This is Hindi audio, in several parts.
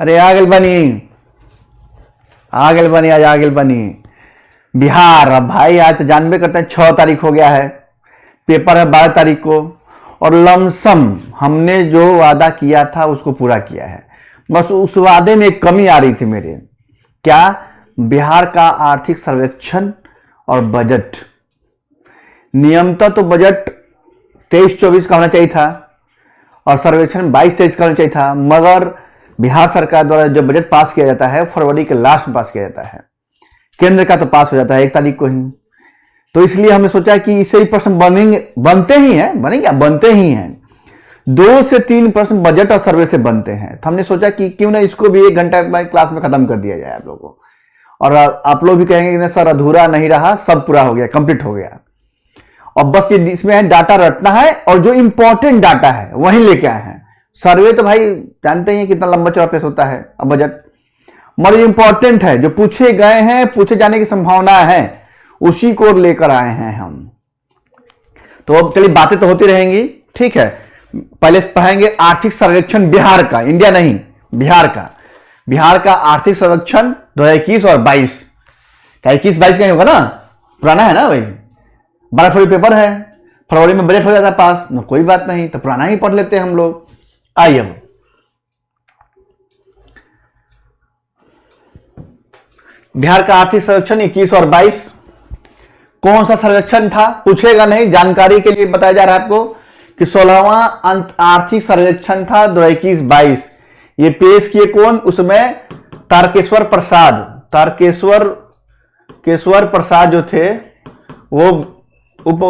अरे आगे बनी, आगे बनी, आज आगे बनी बिहार। अब भाई आज तो जानबे करते हैं 6 तारीख हो गया है, पेपर है 12 तारीख को, और लमसम हमने जो वादा किया था उसको पूरा किया है। बस उस वादे में एक कमी आ रही थी मेरे, क्या? बिहार का आर्थिक सर्वेक्षण और बजट। नियमतः तो बजट 23-24 का होना चाहिए था और सर्वेक्षण 22-23 का होना चाहिए था, मगर बिहार सरकार द्वारा जो बजट पास किया जाता है फरवरी के लास्ट में पास किया जाता है, केंद्र का तो पास हो जाता है 1 तारीख को ही। तो इसलिए हमने सोचा कि इससे ही प्रश्न बनते ही हैं, बनेंगे, बनते ही हैं। 2 से 3 प्रश्न बजट और सर्वे से बनते हैं, तो हमने सोचा कि क्यों ना इसको भी 1 घंटा क्लास में खत्म कर दिया जाए आप लोगों को। और आप लोग भी कहेंगे कि सर अधूरा नहीं रहा, सब पूरा हो गया, कंप्लीट हो गया। और बस ये इसमें डाटा रटना है और जो इंपॉर्टेंट डाटा है वहीं लेके आए हैं। सर्वे तो भाई जानते ही कितना लंबा चौड़ा पेश होता है, अब बजट मगर इंपॉर्टेंट है, जो पूछे गए हैं, पूछे जाने की संभावना है, उसी को लेकर आए हैं हम। तो अब चलिए बातें तो होती रहेंगी, ठीक है। पहले पढ़ेंगे आर्थिक सर्वेक्षण बिहार का, इंडिया नहीं, बिहार का। बिहार का आर्थिक सर्वेक्षण 2021 और 22 का, 21-22 का ही होगा ना, पुराना है ना भाई। 12 फरवरी पेपर है, फरवरी में बजट हो जाता है पास, न कोई बात नहीं, तो पुराना ही पढ़ लेते हैं हम लोग। आइए अब बिहार का आर्थिक सर्वेक्षण 21 और 22 कौन सा सर्वेक्षण था पूछेगा नहीं, जानकारी के लिए बताया जा रहा है आपको कि 16वां आर्थिक सर्वेक्षण था 2021-22। ये पेश किए कौन? उसमें तारकेश्वर प्रसाद जो थे वो उप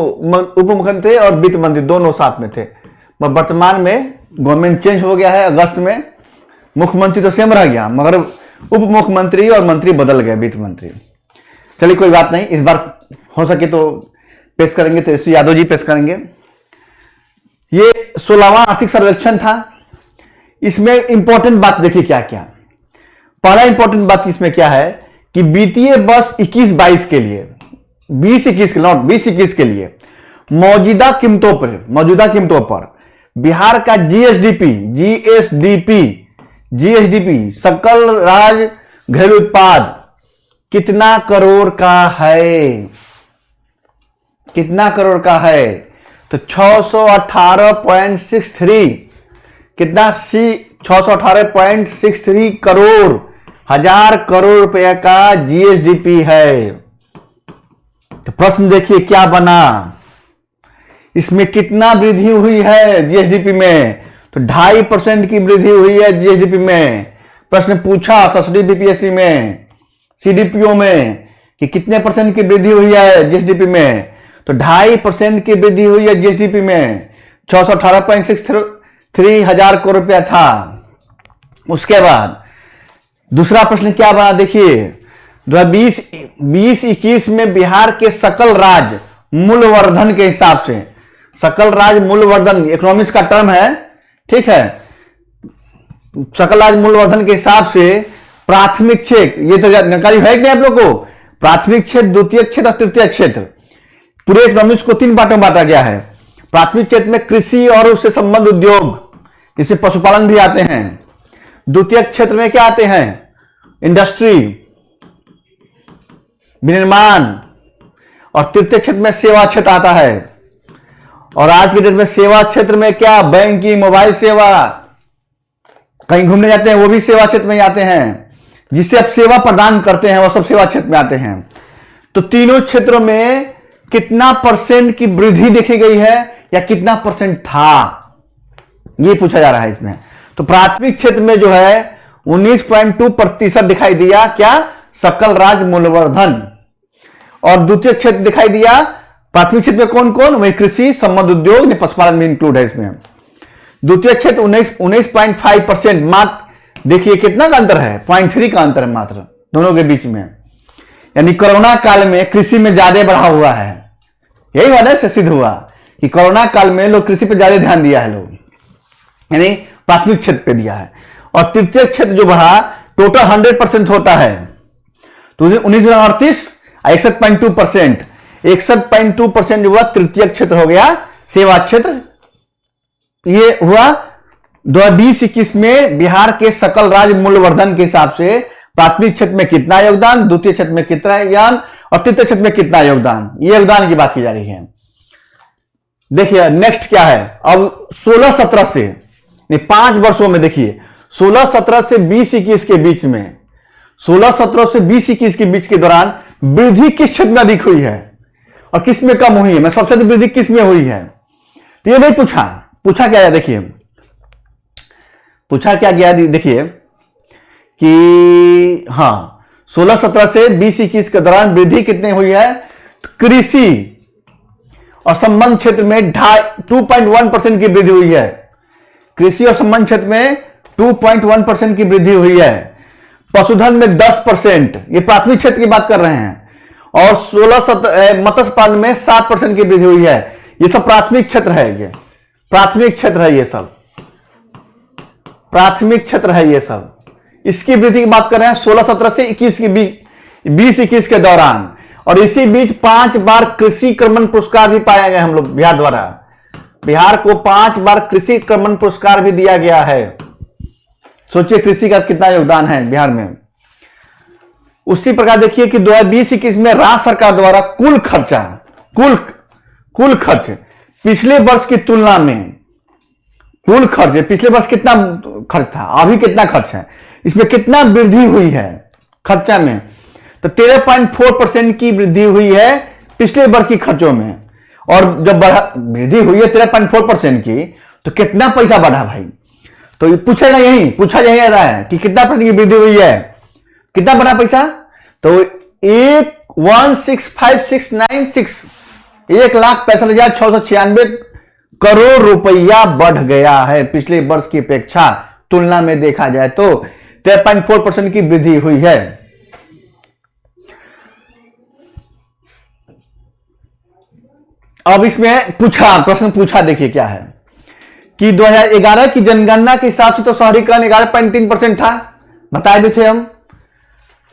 मुख्यमंत्री और वित्त मंत्री दोनों साथ में थे। वर्तमान में गवर्नमेंट चेंज हो गया है, अगस्त में मुख्यमंत्री तो सेम रह गया मगर उप मुख्यमंत्री और मंत्री बदल गए, वित्त मंत्री। चलिए कोई बात नहीं, इस बार हो सके तो पेश करेंगे, तेजस्वी यादव जी पेश करेंगे। ये 16वां आर्थिक सर्वेक्षण था। इसमें इंपॉर्टेंट बात देखिए क्या क्या। पहला इंपॉर्टेंट बात इसमें क्या है कि वित्तीय वर्ष 21-22 के लिए, 20-21 के लिए मौजूदा कीमतों पर बिहार का जीएसडीपी सकल राज घरेलू उत्पाद कितना करोड़ का है? तो 618.63 कितना 618.63 करोड़, 1000 करोड़ रुपए का जीएसडीपी है। तो प्रश्न देखिए क्या बना, इसमें कितना वृद्धि हुई है जीएसडीपी में? तो 2.5% की वृद्धि हुई है जीएसडीपी में। प्रश्न पूछा सब्सिडी बीपीएससी में, सीडीपीओ में कि कितने % की वृद्धि हुई है जीएसडीपी में? तो 2.5% की वृद्धि हुई है जीएसडीपी में। 618.63 हजार करोड़ रुपया था। उसके बाद दूसरा प्रश्न क्या बना देखिए, 2020-21 में बिहार के सकल राज मूल्यवर्धन के हिसाब से, सकल राज मूल्यवर्धन इकोनॉमिक्स का टर्म है, ठीक है। सकल राज मूल्यवर्धन के हिसाब से प्राथमिक क्षेत्र, ये तो जानकारी है कि नहीं आप लोग को? प्राथमिक क्षेत्र, द्वितीय क्षेत्र और तृतीय क्षेत्र, पूरे इकोनॉमिक्स को 3 पार्टों में बांटा गया है। प्राथमिक क्षेत्र में कृषि और उससे संबंध उद्योग, इसमें पशुपालन भी आते हैं। द्वितीय क्षेत्र में क्या आते हैं? इंडस्ट्री, विनिर्माण, और तृतीय क्षेत्र में सेवा क्षेत्र आता है। और आज के डेट में सेवा क्षेत्र में क्या? बैंकिंग, मोबाइल सेवा, कहीं घूमने जाते हैं वो भी सेवा क्षेत्र में आते हैं, जिससे आप सेवा प्रदान करते हैं वो सब सेवा क्षेत्र में आते हैं। तो तीनों क्षेत्रों में कितना % की वृद्धि देखी गई है या कितना % था, ये पूछा जा रहा है इसमें। तो प्राथमिक क्षेत्र में जो है 19.2% दिखाई दिया, क्या? सकल राज मूल्यवर्धन। और द्वितीय क्षेत्र दिखाई दिया, प्राथमिक क्षेत्र में कौन कौन? वही कृषि, संबंध उद्योग, पशुपालन भी इंक्लूड है इसमें। द्वितीय क्षेत्र 19.5%, मात्र देखिए कितना का अंतर है, 0.3 का अंतर है मात्र दोनों के बीच में। यानी कोरोना काल में कृषि में ज्यादा बढ़ा हुआ है, यही वजह से सिद्ध हुआ कि कोरोना काल में लोग कृषि पर ज्यादा ध्यान दिया है, लोग यानी प्राथमिक क्षेत्र पे दिया है। और तृतीय क्षेत्र जो बढ़ा, टोटल 100% होता है, तो 1938 61.2%, 61.2% जो हुआ तृतीय क्षेत्र हो गया, सेवा क्षेत्र ये हुआ 2020-21 में बिहार के सकल राज्य मूल्यवर्धन के हिसाब से प्राथमिक क्षेत्र में कितना योगदान, द्वितीय क्षेत्र में कितना योगदान और तृतीय क्षेत्र में कितना योगदान, ये योगदान की बात की जा रही है। देखिए नेक्स्ट क्या है, अब 16-17 से 5 वर्षों में देखिए 16-17 से 20-21 के बीच में, 16-17 से 20-21 के बीच के दौरान वृद्धि किस क्षेत्र में अधिक हुई है और किस में कम हुई है, मैं सबसे अधिक वृद्धि किस में हुई है, तो ये नहीं पूछा क्या है, देखिए पूछा क्या गया, देखिए कि हाँ 16-17 से 20-21 के दौरान वृद्धि कितनी हुई है, तो कृषि और संबंध क्षेत्र में 2.1% की वृद्धि हुई है, कृषि और संबंध क्षेत्र में 2.1% की वृद्धि हुई है, पशुधन में 10%, ये प्राथमिक क्षेत्र की बात कर रहे हैं, और 16-17 मत्स्य पालन में 7% की वृद्धि हुई है। ये सब प्राथमिक क्षेत्र है, ये प्राथमिक क्षेत्र है, ये सब प्राथमिक क्षेत्र है, ये सब इसकी वृद्धि की बात कर रहे हैं 16-17 से 21 के बीच, 20-21 के दौरान। और इसी बीच 5 बार कृषि कर्मण पुरस्कार भी पाया गया हम लोग बिहार द्वारा, बिहार को 5 बार कृषि कर्मण पुरस्कार भी दिया गया है। सोचिए कृषि का कितना योगदान है बिहार में। उसी प्रकार देखिए कि 2020-21 में राज्य सरकार द्वारा कुल खर्च पिछले वर्ष की तुलना में, कुल खर्च पिछले वर्ष कितना खर्च था, अभी कितना खर्च है, इसमें कितना वृद्धि हुई है खर्चा में, तो 13.4% की वृद्धि हुई है पिछले वर्ष की खर्चों में। और जब वृद्धि हुई है 13.4% की, तो कितना पैसा बढ़ा भाई, तो पूछा यही रहा है कि कितना % की वृद्धि हुई है, कितना बढ़ा पैसा, तो 1,65,696 1,65,696 करोड़ रुपया बढ़ गया है पिछले वर्ष की अपेक्षा तुलना में देखा जाए तो 13.4% की वृद्धि हुई है। अब इसमें प्रश्न पूछा देखिए क्या है कि 2011 की जनगणना के हिसाब से तो शहरीकरण 11.3% था, बताए भी थे हम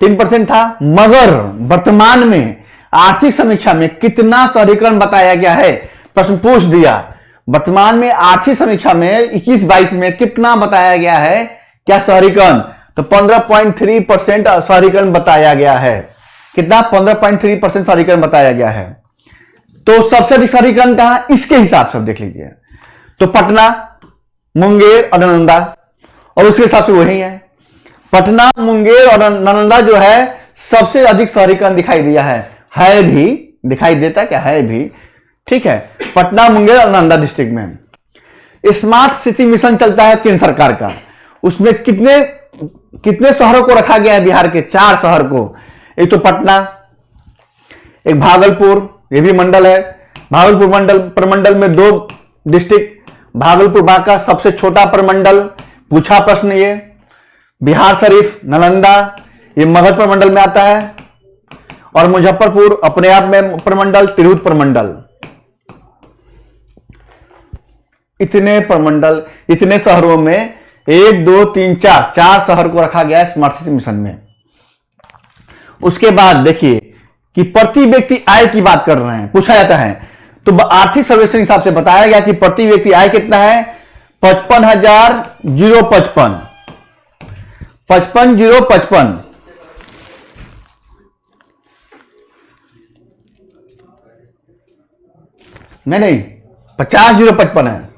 3% था, मगर वर्तमान में आर्थिक समीक्षा में कितना शहरीकरण बताया गया है, प्रश्न पूछ दिया। वर्तमान में आर्थिक समीक्षा में 21-22 में कितना बताया गया है क्या शहरीकरण, तो 15.3% शहरीकरण बताया गया है। कितना, 15.3% शहरीकरण बताया गया है। तो सबसे अधिक शहरीकरण कहां, इसके हिसाब से देख लीजिए तो पटना, मुंगेर और नालंदा, और उसके हिसाब से वही है। पटना, मुंगेर और नालंदा जो है सबसे अधिक शहरीकरण दिखाई दिया है भी दिखाई देता क्या है भी, ठीक है। पटना, मुंगेर और नालंदा डिस्ट्रिक्ट में स्मार्ट सिटी मिशन चलता है केंद्र सरकार का, उसमें कितने शहरों को रखा गया है बिहार के, 4 शहर को। एक तो पटना, एक भागलपुर, ये भी मंडल है, भागलपुर मंडल प्रमंडल में 2 डिस्ट्रिक्ट, भागलपुर बांका सबसे छोटा प्रमंडल, पूछा प्रश्न ये। बिहार शरीफ, नालंदा ये मगध प्रमंडल में आता है, और मुजफ्फरपुर अपने आप में प्रमंडल, तिरहुत प्रमंडल। इतने प्रमंडल, इतने शहरों में 1 2 3 4 शहर को रखा गया है स्मार्ट सिटी मिशन में। उसके बाद देखिए कि प्रति व्यक्ति आय की बात कर रहे हैं, पूछा जाता है तो आर्थिक सर्वेक्षण हिसाब से बताया गया कि प्रति व्यक्ति आय कितना है, 55,055 55,055 नहीं 50,055 है,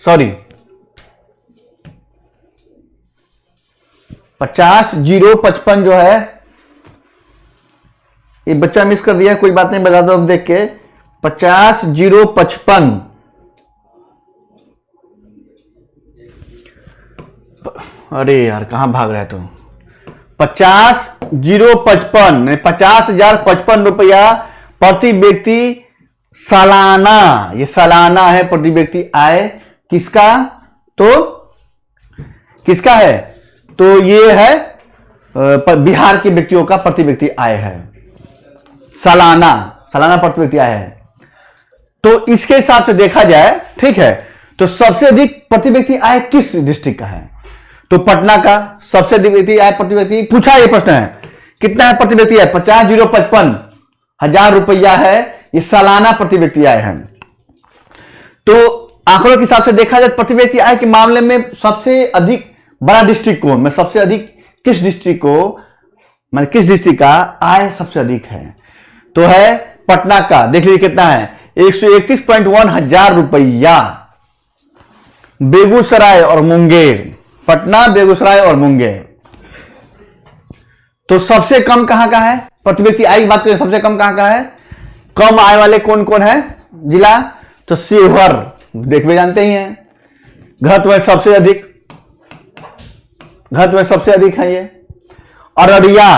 सॉरी 50,055 जो है, ये बच्चा मिस कर दिया, कोई बात नहीं, बता दो हम देख के। 50,055 अरे यार कहां भाग रहे तुम, 50,055 50,055 रुपया प्रति व्यक्ति सालाना, ये सालाना है प्रति व्यक्ति आय किसका, तो किसका है, तो ये है बिहार के व्यक्तियों का प्रति व्यक्ति आय है, सालाना प्रति व्यक्ति आय है। तो इसके हिसाब से देखा जाए, ठीक है, तो सबसे अधिक प्रति व्यक्ति आय किस डिस्ट्रिक्ट का है, तो पटना का सबसे अधिक व्यक्ति आय प्रति व्यक्ति, पूछा ये प्रश्न है कितना है प्रति व्यक्ति आय, 50,055 हजार रुपया है, ये सालाना प्रति व्यक्ति आय है। तो आंकड़ों के हिसाब से देखा जाए प्रति व्यक्ति आय के मामले में सबसे अधिक बड़ा डिस्ट्रिक्ट कौन, मैं सबसे अधिक किस डिस्ट्रिक्ट को, मैं किस डिस्ट्रिक्ट का आय सबसे अधिक है, तो है पटना का। देख लीजिए कितना है, 131.1 हजार रुपया। बेगूसराय और मुंगेर, पटना, बेगूसराय और मुंगेर। तो सबसे कम कहां का है, प्रति व्यक्ति आय की बात करें, सबसे कम कहां का है, कम आय वाले कौन कौन है जिला, तो शिवहर, देख भी जानते ही हैं, घनत्व में सबसे अधिक, घनत्व में सबसे अधिक है ये। अररिया,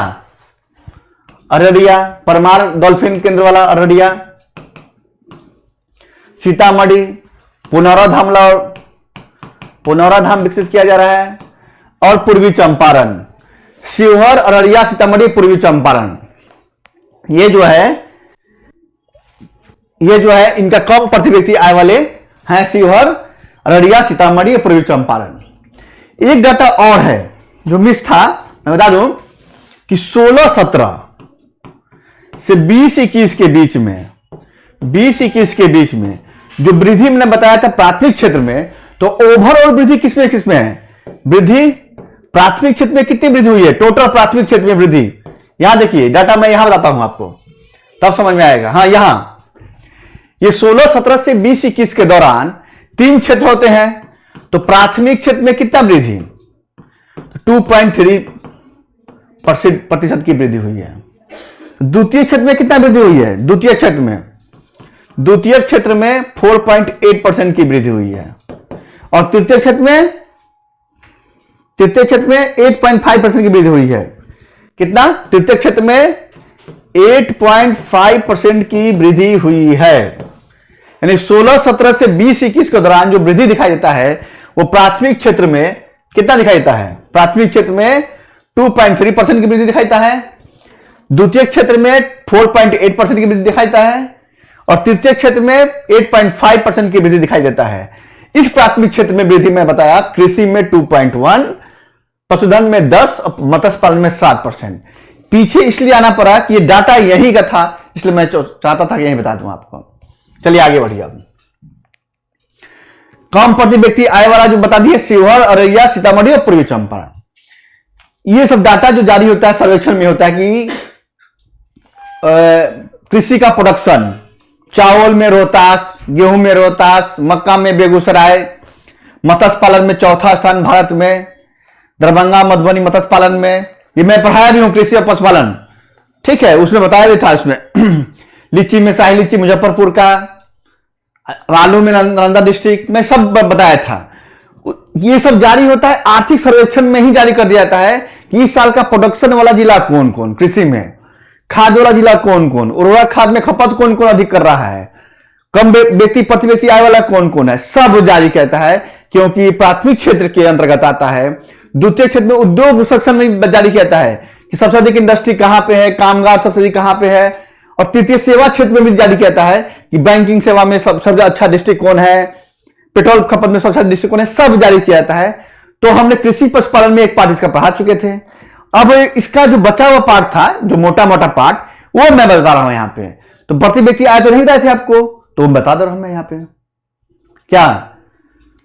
अररिया परमार डॉल्फिन केंद्र वाला अररिया। सीतामढ़ी, पुनौराधाम विकसित किया जा रहा है। और पूर्वी चंपारण, शिवहर, अररिया, सीतामढ़ी, पूर्वी चंपारण, ये जो है इनका कम प्रति व्यक्ति आय वाले हैं, शिवहर, अररिया, सीतामढ़ी, पूर्वी चंपारण। एक डाटा और है जो मिस था, मैं बता दूं कि 16-17 से 20-21 के बीच में, 20-21 के बीच में जो वृद्धि मैंने बताया था प्राथमिक क्षेत्र में, तो ओवरऑल वृद्धि किसमें किसमें है, वृद्धि प्राथमिक क्षेत्र में कितनी वृद्धि हुई है, टोटल प्राथमिक क्षेत्र में वृद्धि। यहां देखिए डाटा मैं यहां बताता हूं आपको, तब समझ में आएगा। हाँ, यहां ये 16-17 से 20-21 के दौरान 3 क्षेत्र होते हैं, तो प्राथमिक क्षेत्र में कितना वृद्धि, 2.3% की वृद्धि हुई है। द्वितीय क्षेत्र में कितना वृद्धि हुई है, द्वितीय क्षेत्र में 4.8% की वृद्धि हुई है। और तृतीय क्षेत्र में 8.5% की वृद्धि हुई है। कितना, तृतीय क्षेत्र में 8.5% की वृद्धि हुई है। यानी 16-17 से 20-21 के दौरान जो वृद्धि दिखाई देता है वो प्राथमिक क्षेत्र में कितना दिखाई देता है, प्राथमिक क्षेत्र में 2.3% की वृद्धि दिखाई देता है, द्वितीय क्षेत्र में 4.8% की वृद्धि दिखाई देता है, और तृतीय क्षेत्र में 8.5% की वृद्धि दिखाई देता है। इस प्राथमिक क्षेत्र में वृद्धि में बताया, कृषि में 2.1, पशुधन में 10, मत्स्य पालन में 7%। पीछे इसलिए आना पड़ा कि ये डाटा यही का था, इसलिए मैं चाहता था कि यही बता दूं आपको। चलिए आगे बढ़िए। अब कम प्रति व्यक्ति आय वाला जो बता दिए, शिवहर, अररिया, सीतामढ़ी और पूर्वी चंपारण। ये सब डाटा जो जारी होता है सर्वेक्षण में होता है कि कृषि का प्रोडक्शन, चावल में रोहतास, गेहूं में रोहतास, मक्का में बेगूसराय, मत्स्य पालन में चौथा स्थान भारत में, दरभंगा, मधुबनी मत्स्य पालन में। ये मैं पढ़ाया भी हूं, कृषि और पशुपालन, ठीक है, उसमें बताया भी था। इसमें लीची में शाही लीची मुजफ्फरपुर का, आलू में नालंदा डिस्ट्रिक्ट में, सब बताया था। ये सब जारी होता है आर्थिक सर्वेक्षण में ही जारी कर दिया जाता है कि इस साल का प्रोडक्शन वाला जिला कौन कौन, कृषि में खाद वाला जिला कौन कौन, उर्वरक खाद में खपत कौन कौन अधिक कर रहा है, कम व्यक्ति प्रति व्यक्ति आय वाला कौन कौन है, सब जारी कहता है, क्योंकि प्राथमिक क्षेत्र के अंतर्गत आता है। द्वितीय क्षेत्र में उद्योग सेक्शन में जारी कहता है कि सबसे अधिक इंडस्ट्री कहां पे है, कामगार सबसे अधिक कहां पे है। और तृतीय सेवा क्षेत्र में भी जारी कहता है कि बैंकिंग सेवा में सबसे अच्छा डिस्ट्रिक्ट कौन है, पेट्रोल खपत में सबसे अच्छा डिस्ट्रिक्ट कौन है, सब जारी किया जाता है। तो हमने कृषि पशुपालन में एक पार्ट इसका पढ़ा चुके थे। अब इसका जो बचा हुआ पार्ट था, जो मोटा मोटा पार्ट, वो मैं बता रहा हूं यहां पे। तो प्रति व्यक्ति आय तो नहीं बताए थे आपको, तो बता दे रहा हूं मैं यहां पे। क्या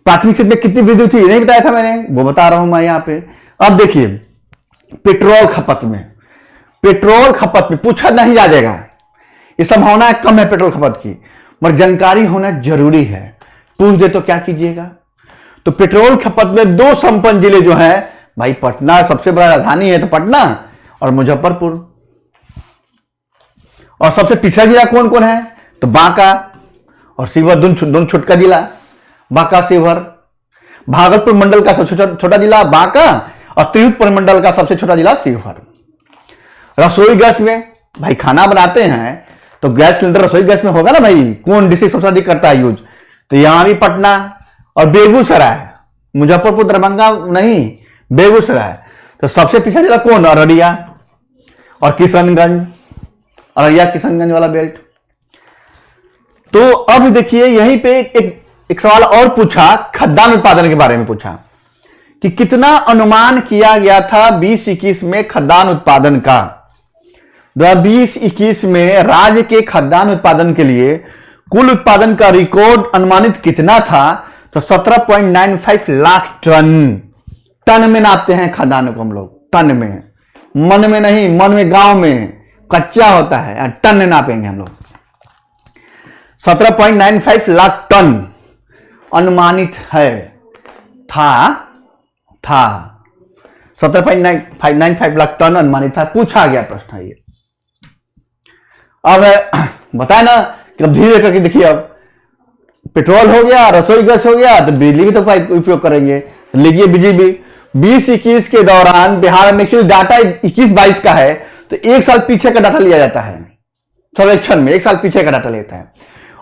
प्राथमिक क्षेत्र में कितनी वृद्धि थी नहीं बताया था मैंने, वो बता रहा हूं मैं यहां पे। अब देखिए पेट्रोल खपत में पूछा नहीं जा जाएगा, ये संभावना कम है पेट्रोल खपत की, मगर जानकारी होना जरूरी है। पूछ दे तो क्या कीजिएगा। तो पेट्रोल खपत में 2 संपन्न जिले जो हैं भाई, पटना सबसे बड़ा राजधानी है तो पटना और मुजफ्फरपुर। और सबसे पिछड़ा जिला कौन कौन है, तो बांका और शिवहर, दोनों छोटका जिला, बांका शिवहर। भागलपुर मंडल का सबसे छोटा जिला बांका और तिरहुत प्रमंडल का सबसे छोटा जिला शिवहर। रसोई गैस में भाई खाना बनाते हैं तो गैस सिलेंडर रसोई गैस में होगा ना भाई, कौन डिस्ट्रिक्ट सबसे अधिक करता है यूज, तो यहां भी पटना और बेगूसराय, मुजफ्फरपुर दरभंगा नहीं, बेगूसराय। तो सबसे पिछड़ा जिला कौन, अररिया और किशनगंज, अररिया किशनगंज वाला बेल्ट। तो अब देखिए यहीं पे एक सवाल और पूछा, खाद्यान्न उत्पादन के बारे में पूछा कि कितना अनुमान किया गया था 20-21 में खाद्यान्न उत्पादन का। 20-21 में राज्य के खाद्यान्न उत्पादन के लिए कुल उत्पादन का रिकॉर्ड अनुमानित कितना था? तो 17.95 लाख टन। टन में नापते हैं खाद्यान्न को हम लोग, टन में, मन में नहीं, मन में गांव में कच्चा होता है, टन में नापेंगे हम लोग। 17.95 लाख टन अनुमानित है, था 17.95 लाख टन अनुमानित था, पूछा गया प्रश्न है ये। अब बताए ना कि अब धीरे करके देखिए, अब पेट्रोल हो गया, रसोई गैस हो गया, तो बिजली भी तो उपयोग करेंगे। लीजिए बिजली 20-21 के दौरान बिहार में एक्चुअली डाटा 21-22 का है, तो एक साल पीछे का डाटा लिया जाता है सर्वेक्षण में, एक साल पीछे का डाटा लेता है।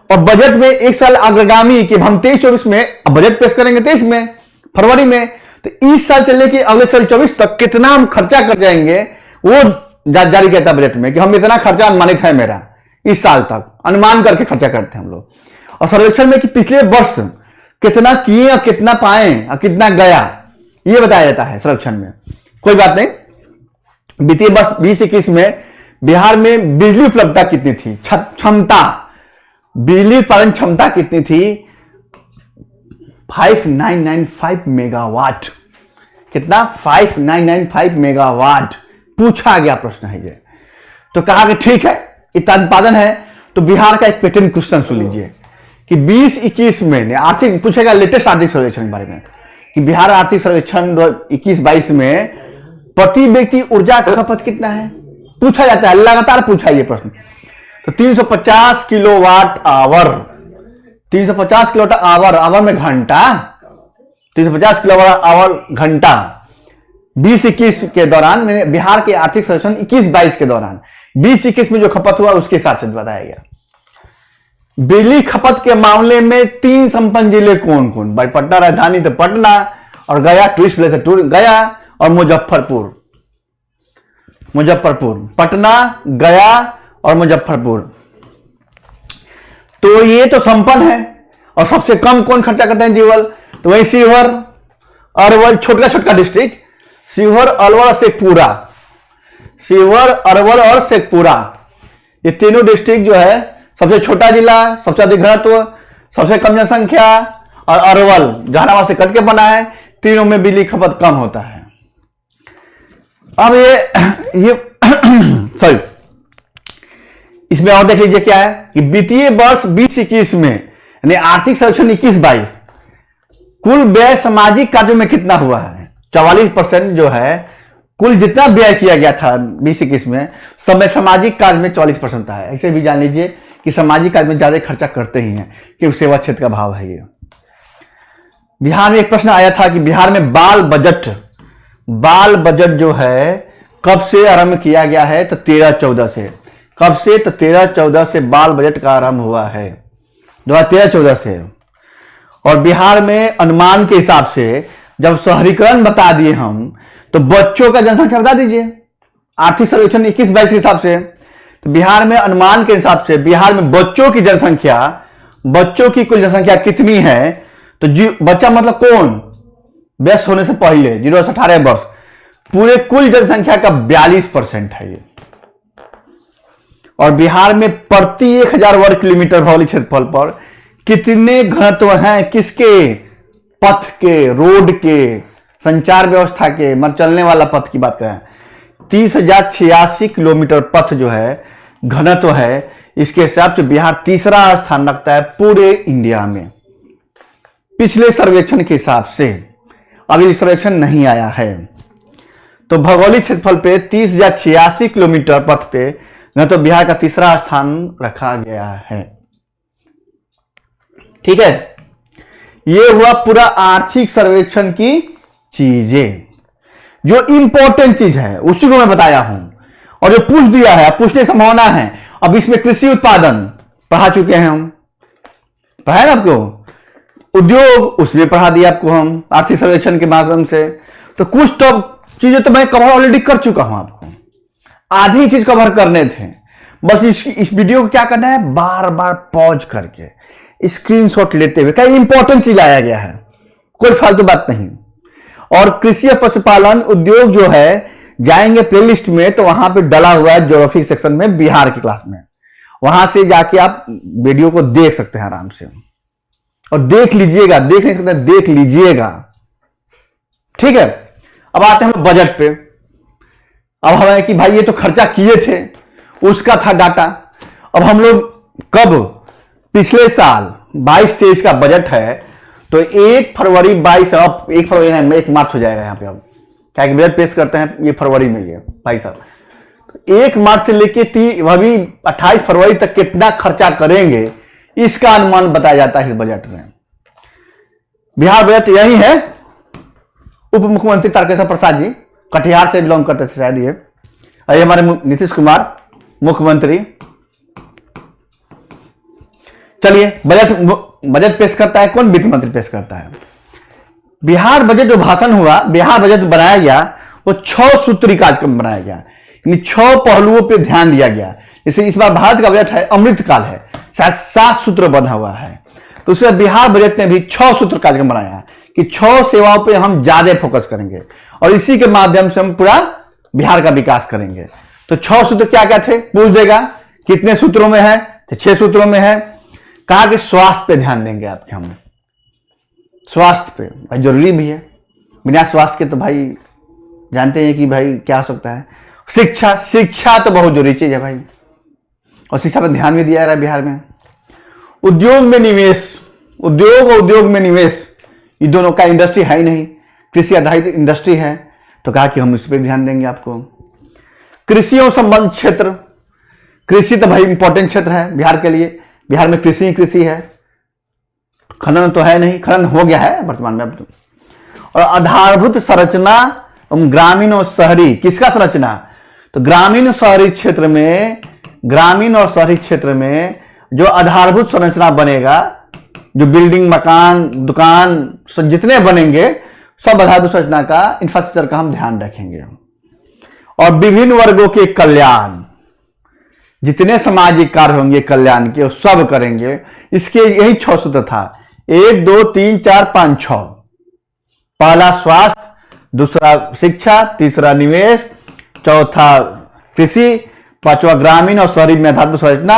और बजट में एक साल अग्रगामी कि हम 23-24 में बजट पेश करेंगे 23 में फरवरी में, तो इस साल से लेकर अगले साल 24 तक कितना हम खर्चा कर जाएंगे वो जारी कहता है बजट में कि हम इतना खर्चा अनुमानित है मेरा इस साल तक, अनुमान करके खर्चा करते हैं हम लोग। और सर्वेक्षण में कि पिछले वर्ष कितना किए और कितना पाए और कितना गया, ये बताया जाता है सर्वेक्षण में। कोई बात नहीं, वित्तीय वर्ष 2021 में बिहार में बिजली उपलब्धता कितनी थी, क्षमता, बिजली उत्पादन क्षमता कितनी थी? 5995 मेगावाट। कितना? 5995 मेगावाट। पूछा गया प्रश्न है ये। तो कहा कि ठीक है, इतना उत्पादन है, तो बिहार का एक पैटर्न क्वेश्चन सुन लीजिए कि 20-21 में आर्थिक पूछेगा, लेटेस्ट आर्थिक सर्वेक्षण के बारे में, कि बिहार आर्थिक सर्वेक्षण 21-22 में प्रति व्यक्ति ऊर्जा का खपत कितना है, पूछा जाता है, लगातार पूछा ये प्रश्न। तो 350 kilowatt hour, 350 kilowatt hour, hour में घंटा, 350 किलोवाट आवर घंटा 20-21 के दौरान, मैंने बिहार के आर्थिक सर्वेक्षण 21-22 के दौरान 20-21 में जो खपत हुआ उसके हिसाब से बताया गया। बिजली खपत के मामले में 3 संपन्न जिले कौन कौन? भाई पटना राजधानी तो पटना, और गया टूरिस्ट प्लेस है गया, और मुजफ्फरपुर, पटना, गया और मुजफ्फरपुर। तो ये तो संपन्न है। और सबसे कम कौन खर्चा करते हैं जीवल? तो वही शिवहर, अरवल, छोटा डिस्ट्रिक्ट, शिवहर, अलवर और शेखपुरा, शिवहर, अरवल और शेखपुरा, ये तीनों डिस्ट्रिक्ट जो है सबसे छोटा जिला, सबसे अधिक घनत्व, सबसे कम जनसंख्या, और अरवल जहानाबाद से कट के बना है, तीनों में बिजली खपत कम होता है। अब ये सॉरी, इसमें और देख लीजिए क्या है कि वित्तीय वर्ष 20-21 में यानी आर्थिक सर्वेक्षण 21-22 कुल व्यय सामाजिक कार्यों में कितना हुआ है? 44% जो है कुल जितना व्यय किया गया था 20-21 में, सब सामाजिक कार्य में 44% था। ऐसे भी जान लीजिए कि सामाजिक कार्य में ज्यादा खर्चा करते ही हैं क्योंकि सेवा क्षेत्र का भाव है ये। बिहार में एक प्रश्न आया था कि बिहार में बाल बजट जो है कब से आरंभ किया गया है? तो 13-14 से। कब से? तो 13-14 से बाल बजट का आरंभ हुआ है, 2013-14 से। और बिहार में अनुमान के हिसाब से जब शहरीकरण बता दिए हम, तो बच्चों का जनसंख्या बता दीजिए आर्थिक सर्वेक्षण 21-22 के हिसाब से। तो बिहार में अनुमान के हिसाब से बिहार में बच्चों की जनसंख्या, बच्चों की कुल जनसंख्या कितनी है? तो बच्चा मतलब कौन? व्यस्त होने से पहले 0 से 18 वर्ष, पूरे कुल जनसंख्या का 42% है ये। और बिहार में प्रति 1000 वर्ग किलोमीटर भौगोलिक क्षेत्रफल पर कितने घनत्व हैं? किसके? पथ के, रोड के, संचार व्यवस्था के, मतलब चलने वाला पथ की बात करें, 30,086 किलोमीटर पथ जो है घनत्व है, इसके हिसाब से बिहार तीसरा स्थान रखता है पूरे इंडिया में पिछले सर्वेक्षण के हिसाब से। अभी सर्वेक्षण नहीं आया है। तो भौगोलिक क्षेत्रफल पे 30,086 किलोमीटर पथ पे न तो बिहार का तीसरा स्थान रखा गया है। ठीक है, यह हुआ पूरा आर्थिक सर्वेक्षण की चीजें। जो इंपॉर्टेंट चीज है उसी को मैं बताया हूं, और जो पूछ दिया है, पूछने की संभावना है। अब इसमें कृषि उत्पादन पढ़ा चुके हैं हम, पढ़ा ना आपको, उद्योग उसमें पढ़ा दिया आपको हम आर्थिक सर्वेक्षण के माध्यम से। तो कुछ तो चीजें तो मैं कवर ऑलरेडी कर चुका हूं, आपको आधी चीज कवर करने थे। बस इस वीडियो को क्या करना है, बार बार पॉज करके स्क्रीनशॉट लेते हुए, कई इंपॉर्टेंट चीज आया गया है, कोई फालतू बात नहीं। और कृषि और पशुपालन उद्योग जो है, जाएंगे प्लेलिस्ट में तो वहां पे डला हुआ है ज्योग्राफी सेक्शन में बिहार की क्लास में, वहां से जाके आप वीडियो को देख सकते हैं आराम से, और देख लीजिएगा, देख नहीं सकते देख लीजिएगा, ठीक है। अब आते हैं हम बजट पे। अब हमें कि भाई ये तो खर्चा किए थे, उसका था डाटा। अब हम लोग कब, पिछले साल 22-23 का बजट है, तो 1 फरवरी 22, अब 1 फरवरी नहीं, 1 मार्च हो जाएगा यहाँ पे। अब क्या कि बजट पेश करते हैं ये फरवरी में, ये भाई साहब 1 मार्च से लेके 28 फरवरी तक कितना खर्चा करेंगे, इसका अनुमान बताया जाता है इस बजट में। बिहार बजट यही है। उप मुख्यमंत्री तारकिशोर प्रसाद जी कटिहार से बिलोंग करते थे शायद ये, और ये हमारे नीतीश कुमार मुख्यमंत्री। चलिए बजट पेश करता है कौन, वित्त मंत्री पेश करता है। बिहार बजट जो भाषण हुआ, बिहार बजट बनाया गया, वो 6 सूत्री कार्यक्रम बनाया गया, 6 पहलुओं पे ध्यान दिया गया। जैसे इस बार भारत का बजट है, अमृतकाल है, शायद 7 सूत्र बंधा हुआ है, तो उसमें बिहार बजट ने भी 6 सूत्र कार्यक्रम बनाया कि 6 सेवाओं पे हम ज्यादा फोकस करेंगे और इसी के माध्यम से हम पूरा बिहार का विकास करेंगे। तो 6 सूत्र क्या क्या थे, पूछ देगा कितने सूत्रों में है, तो 6 सूत्रों में है। कहा कि स्वास्थ्य पे ध्यान देंगे आपके, हम स्वास्थ्य पे भाई जरूरी भी है, बिना स्वास्थ्य के तो भाई जानते हैं कि भाई क्या हो सकता है। शिक्षा तो बहुत जरूरी चीज है भाई, और शिक्षा पर ध्यान भी दिया जा रहा है बिहार में। उद्योग में निवेश, उद्योग में निवेश, ये दोनों का इंडस्ट्री है ही नहीं, कृषि आधारित इंडस्ट्री है, तो कहा कि हम इस पर ध्यान देंगे आपको। कृषि और संबंध क्षेत्र, कृषि तो भाई इंपॉर्टेंट क्षेत्र है बिहार के लिए, बिहार में कृषि है, खनन तो है नहीं, खनन हो गया है वर्तमान में अब तो। और आधारभूत संरचना, ग्रामीण और शहरी, किसका संरचना, तो ग्रामीण और शहरी क्षेत्र में जो आधारभूत संरचना बनेगा, जो बिल्डिंग, मकान, दुकान जितने बनेंगे, सब आधारभूत संरचना का, इंफ्रास्ट्रक्चर का हम ध्यान रखेंगे। और विभिन्न वर्गों के कल्याण, जितने सामाजिक कार्य होंगे कल्याण के, वो सब करेंगे। इसके यही 6 सूत्र था, 1 2 3 4 5 6। पहला स्वास्थ्य, दूसरा शिक्षा, तीसरा निवेश, चौथा कृषि, 5वां ग्रामीण और शहरी में आधारभूत संरचना,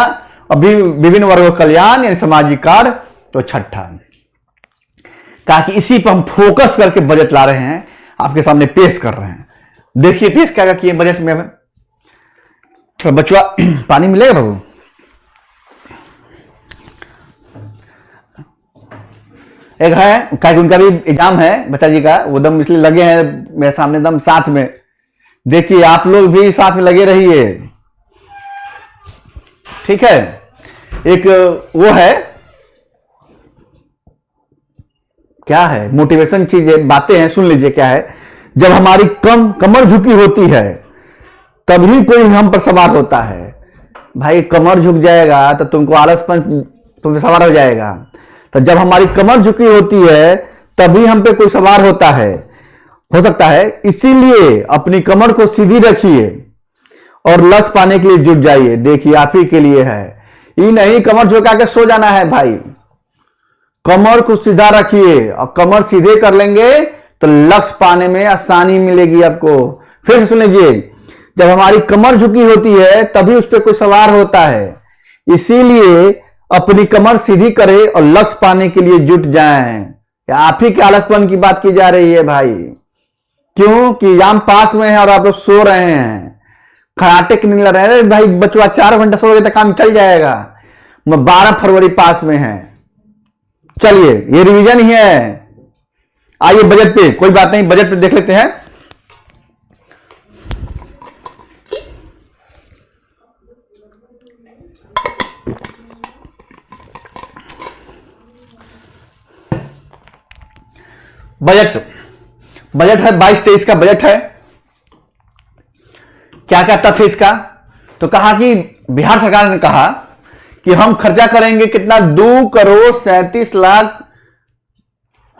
और विभिन्न वर्गों का कल्याण यानी सामाजिक कार्य, तो 6ठा। ताकि इसी पर हम फोकस करके बजट ला रहे हैं, आपके सामने पेश कर रहे हैं। देखिए पेश क्या किए बजट में। थोड़ा बचवा पानी मिलेगा बाबू। एक है क्या, उनका भी एग्जाम है बच्चा जी का, वो दम इसलिए लगे हैं मेरे सामने दम साथ में। देखिए आप लोग भी साथ में लगे रहिए, ठीक है। एक वो है, क्या है, मोटिवेशन चीज है, बातें हैं, सुन लीजिए क्या है। जब हमारी कमर झुकी होती है तभी कोई हम पर सवार होता है। भाई कमर झुक जाएगा तो तुमको आलसपन तुम पे सवार हो जाएगा। तो जब हमारी कमर झुकी होती है तभी हम पे कोई सवार होता है, हो सकता है। इसीलिए अपनी कमर को सीधी रखिए और लक्ष्य पाने के लिए जुट जाइए। देखिए आप ही के लिए है, ये नहीं कमर झुका के सो जाना है भाई। कमर को सीधा रखिए और कमर सीधे कर लेंगे तो लक्ष्य पाने में आसानी मिलेगी आपको। फिर से सुन लीजिए, जब हमारी कमर झुकी होती है तभी उस पर कोई सवार होता है। इसीलिए अपनी कमर सीधी करें और लक्ष्य पाने के लिए जुट जाएं। आप ही के आलसपन की बात की जा रही है भाई, क्योंकि एग्जाम पास में है और आप लोग सो रहे हैं, खराटे की नींद लग रहे हैं। भाई बचवा 4 घंटा सो तो काम चल जाएगा। 12 फरवरी पास में है। चलिए ये रिवीजन ही है। आइए बजट पे, कोई बात नहीं, बजट पे देख लेते हैं। बजट है 22-23 का बजट है। क्या क्या तथ्य इसका, तो कहा कि बिहार सरकार ने कहा कि हम खर्चा करेंगे कितना, 2,37,00,000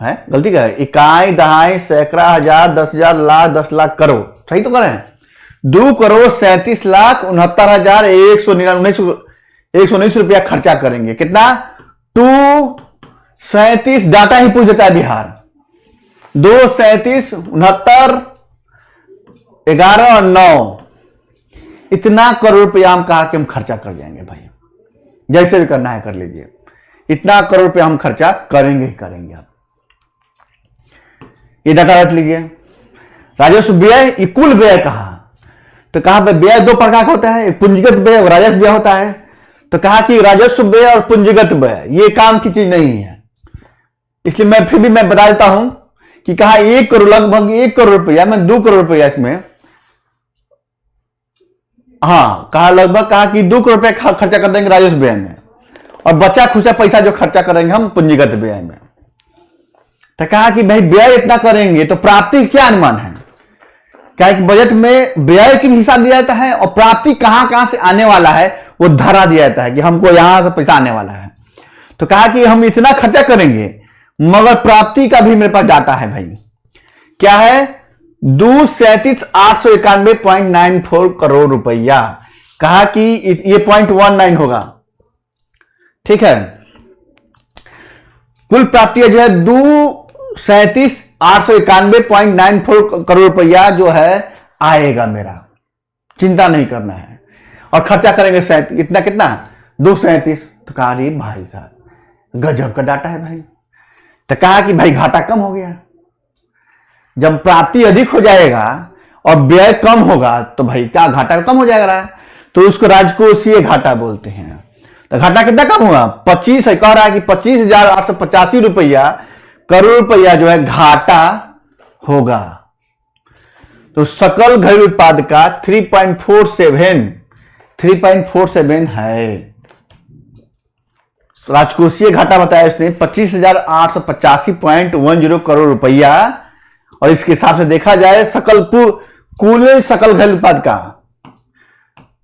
है, गलती क्या है, इकाई, दहाई, सैकड़ा, हजार, 10,000, लाख, 10 लाख, करोड़, सही तो कर रहे हैं। 2,37,69,119 रुपया खर्चा करेंगे। कितना, 237, डाटा ही पूछ देता है बिहार। 237, 69, 11 और 9, इतना करोड़ रुपया हम कहा कि हम खर्चा कर जाएंगे भाई। जैसे भी करना है कर लीजिए, इतना करोड़ रुपये हम खर्चा करेंगे ही करेंगे। आप ये डाटा रख लीजिए। राजस्व व्यय, ये कुल व्यय कहा, तो कहा व्यय दो प्रकार का होता है, एक पूंजीगत व्यय और राजस्व व्यय होता है। तो कहा कि राजस्व व्यय और पूंजीगत व्यय ये काम की चीज नहीं है, इसलिए मैं फिर भी मैं बता देता हूं कि कहा 1 करोड़, लगभग 1 करोड़ रुपया, मैं 2 करोड़ रुपया इसमें, हाँ कहा लगभग, कहा कि 2 करोड़ रुपया खर्चा कर देंगे राजस्व व्यय में, और बचा खुचा पैसा जो खर्चा करेंगे हम पूंजीगत व्यय में। तो कहा कि भाई व्यय इतना करेंगे तो प्राप्ति क्या अनुमान है, क्या कि बजट में व्यय की हिसाब दिया जाता है और प्राप्ति कहां कहां से आने वाला है वो धरा दिया जाता है कि हमको यहां से पैसा आने वाला है। तो कहा कि हम इतना खर्चा करेंगे मगर प्राप्ति का भी मेरे पास डाटा है भाई, क्या है, 237,891.94 करोड़ रुपया। कहा कि ये 0.19 होगा, ठीक है। कुल प्राप्ति जो है 237,891.94 करोड़ रुपया जो है आएगा मेरा, चिंता नहीं करना है। और खर्चा करेंगे इतना, कितना, 237। तो कहा रे भाई साहब गजब का डाटा है भाई। तो कहा कि भाई घाटा कम हो गया, जब प्राप्ति अधिक हो जाएगा और व्यय कम होगा तो भाई क्या घाटा कम हो जाएगा, तो उसको राजकोषीय घाटा बोलते हैं। तो घाटा कितना कम हुआ, 25 है, कह रहा है कि 25,885 रुपया करोड़ रुपया जो है घाटा होगा। तो सकल घरेलू उत्पाद का 3.47 है। राजकोषीय घाटा बताया इसने 25,885.10 करोड़ रुपया। और इसके हिसाब से देखा जाए कुल सकल घरेलू उत्पाद का,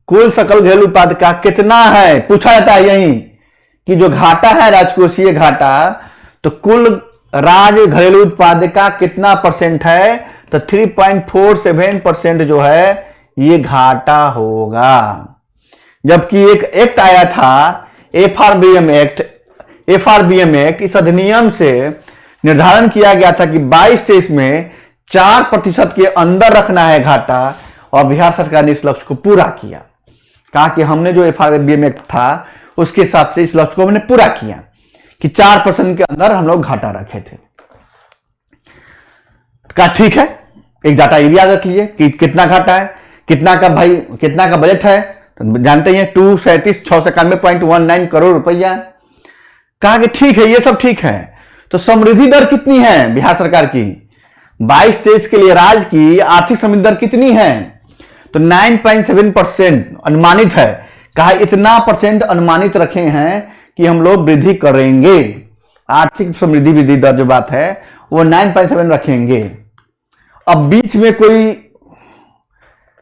कुल सकल घरेलू उत्पाद का कितना है, पूछा जाता है यही कि जो घाटा है राजकोषीय घाटा, तो कुल राज घरेलू उत्पाद का कितना परसेंट है, तो 3.47% जो है ये घाटा होगा। जबकि एक एक्ट आया था एफआरबीएम एक्ट, इस अधिनियम से निर्धारण किया गया था कि 22-23 में 4% के अंदर रखना है घाटा, और बिहार सरकार ने इस लक्ष्य को पूरा किया। कहा कि हमने जो एफआरबीएम एक्ट था उसके हिसाब से इस लक्ष्य को हमने पूरा किया कि 4% के अंदर हम लोग घाटा रखे थे। कहा ठीक है, एक डाटा ये भी याद रख लीजिए कि कितना घाटा है, कितना का भाई, कितना का बजट है, तो जानते हैं 237,691.19 करोड़ रुपया। कहा कि ठीक है, ये सब ठीक है, तो समृद्धि दर कितनी है बिहार सरकार की, 22-23 के लिए राज्य की आर्थिक समृद्धि दर कितनी है, तो 9.7% अनुमानित है। कहा इतना परसेंट अनुमानित रखे हैं कि हम लोग वृद्धि करेंगे, आर्थिक समृद्धि वृद्धि दर जो बात है वो 9.7 रखेंगे। अब बीच में कोई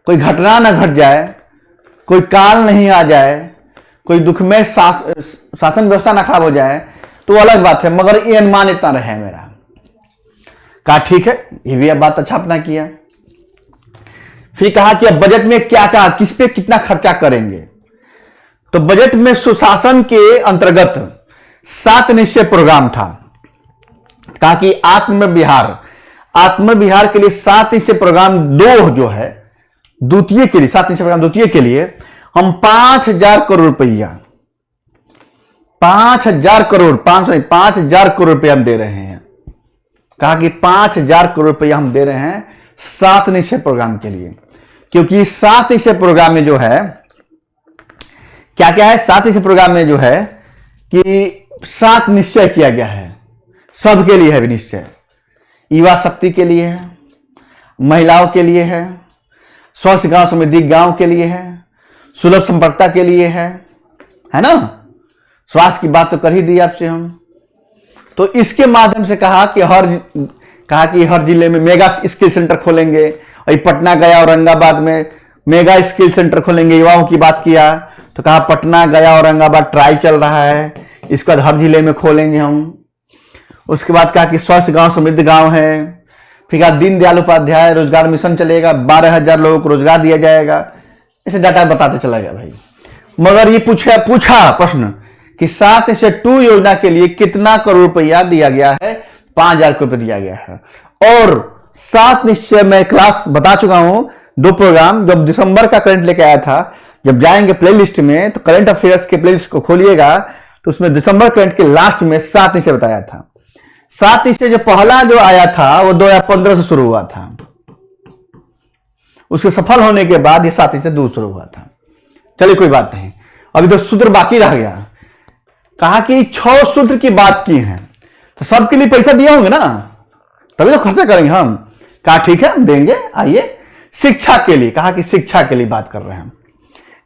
घटना ना घट जाए, कोई काल नहीं आ जाए, कोई दुखमय शासन व्यवस्था ना खराब हो जाए तो अलग बात है, मगर ये अनुमान इतना रहे मेरा। कहा ठीक है, ये भी अब बात अच्छा अपना किया। फिर कहा कि अब बजट में क्या क्या, किस पे कितना खर्चा करेंगे, तो बजट में सुशासन के अंतर्गत 7 निश्चय प्रोग्राम था। कहा कि आत्म विहार के लिए 7 निश्चय प्रोग्राम 2 जो है द्वितीय के लिए, 7 निश्चय प्रोग्राम द्वितीय के लिए हम 5,000 करोड़ रुपया, 5,000 करोड़ रुपया हम दे रहे हैं। कहा कि 5,000 करोड़ रुपया हम दे रहे हैं 7 निश्चय प्रोग्राम के लिए, क्योंकि 7 निश्चय प्रोग्राम में जो है क्या क्या है, 7 निश्चय प्रोग्राम में जो है कि 7 निश्चय किया गया है, सबके लिए है निश्चय। युवा शक्ति के लिए है, महिलाओं के लिए है, स्वस्थ गांव समृद्धि गांव के लिए है, सुलभ संपर्कता के लिए है ना, स्वास्थ्य की बात तो कर ही दी आपसे हम। तो इसके माध्यम से कहा कि हर जिले में मेगा स्किल सेंटर खोलेंगे, और पटना गया औरंगाबाद में मेगा स्किल सेंटर खोलेंगे, युवाओं की बात किया तो कहा पटना गया औरंगाबाद ट्राई चल रहा है, इसके बाद हर जिले में खोलेंगे हम। उसके बाद कहा कि स्वस्थ गांव समृद्ध गांव है। फिर कहा दीनदयाल उपाध्याय रोजगार मिशन चलेगा, 12,000 लोगों को रोजगार दिया जाएगा। इसे डाटा बताते चला गया भाई। मगर ये पूछा प्रश्न कि 7/2 योजना के लिए कितना करोड़ रुपया दिया गया है, 5,000 करोड़ रुपया दिया गया है। और 7 निश्चय में क्लास बता चुका हूं, 2 प्रोग्राम जब दिसंबर का करंट लेके आया था जब जाएंगे प्लेलिस्ट में तो करंट अफेयर्स के प्लेलिस्ट को खोलिएगा तो उसमें दिसंबर करंट के लास्ट में 7 नीचे बताया था। 7 नीचे जो पहला जो आया था वो 2015 से शुरू हुआ था, उसके सफल होने के बाद ये 7 नीचे 2 शुरू हुआ था। चलिए कोई बात नहीं, अभी तो सूत्र बाकी रह गया। कहा कि 6 सूत्र की बात की है तो सबके लिए पैसा दिए होंगे ना, तभी तो खर्चा करेंगे हम। कहा ठीक है हम देंगे, आइए शिक्षा के लिए। कहा कि शिक्षा के लिए बात कर रहे हैं।